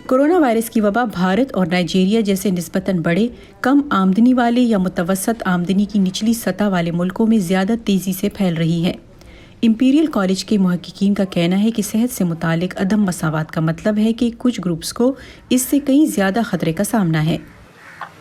Corona virus की वबा भारत और नाइजीरिया जैसे निस्बतन बड़े, कम आमदनी वाले या मुतवसत आमदनी की निचली सतह वाले मुल्कों में ज़्यादा तेज़ी से फैल रही है। इंपीरियल कॉलेज के मुहक्किकीन का कहना है कि सेहत से मुतालिक अदम मसावत का मतलब है कि कुछ ग्रुप्स को इससे कहीं ज़्यादा खतरे का सामना है।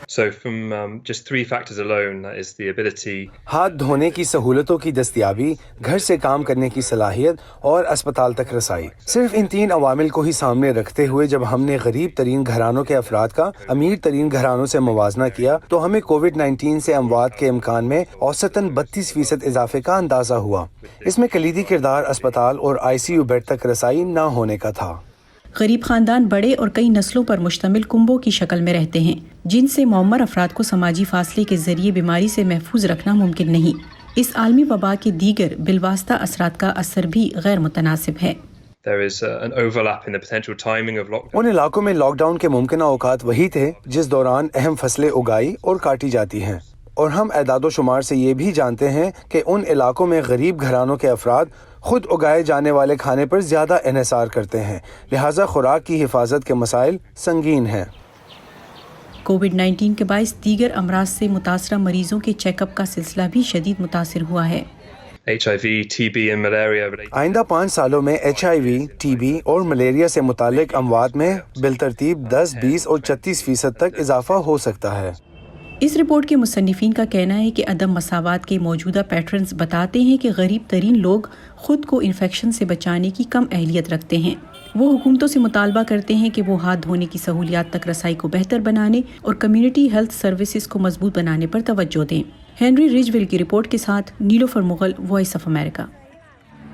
So from just three factors alone, that is the ability हाथ धोने की सहूलतों की दस्तयाबी, घर से काम करने की सलाहियत और अस्पताल तक रसाई। सिर्फ इन 3 अवामिल को ही सामने रखते हुए जब हमने गरीब तरीन घरानों के अफराद का अमीर तरीन घरानों से मुवाजना किया तो हमें कोविड-19 से अमवात के इम्कान में औसतन 32% इजाफे का अंदाजा हुआ। इसमें कलीदी किरदार अस्पताल और ICU बेड तक रसाई न होने का था। गरीब खानदान बड़े और कई नस्लों पर मुश्तमिल कुंबों की शक्ल में रहते हैं, जिनसे मौमर अफराद को समाजी फासले के जरिए बीमारी से महफूज रखना मुमकिन नहीं। इस आलमी वबा के दीगर बिलवास्ता असरात का असर भी गैर मुतनासिब है। there is an overlap in the potential timing of lockdown. उन इलाकों में लॉकडाउन के मुमकिन औकात वही थे जिस दौरान अहम फसलें उगाई और काटी जाती हैं, और हम एदादो शुमार से ये भी जानते हैं कि उन इलाकों में गरीब घरानों के अफराद खुद उगाए जाने वाले खाने पर ज़्यादा इन्हिसार करते हैं, लिहाजा खुराक की हिफाजत के मसाइल संगीन हैं। कोविड-19 के बाइस दीगर अमराज से मुतासरा मरीजों के चेकअप का सिलसिला भी शदीद मुतासिर हुआ है। HIV, TB and malaria related. आइंदा 5 सालों में HIV, TB और मलेरिया से मुतालिक अमवात में बिलतरतीब 10, 20 और 36% तक इजाफा हो सकता है। इस रिपोर्ट के मुसन्निफीन का कहना है कि अदम मसावात के मौजूदा पैटर्न्स बताते हैं कि गरीब तरीन लोग खुद को इन्फेक्शन से बचाने की कम अहलियत रखते हैं। वो हुकूमतों से मुतालबा करते हैं कि वो हाथ धोने की सहूलियात तक रसाई को बेहतर बनाने और कम्युनिटी हेल्थ सर्विसेज को मजबूत बनाने पर तवज्जो दें। हेनरी रिजविल की रिपोर्ट के साथ Nilofar Mughal, Voice of America.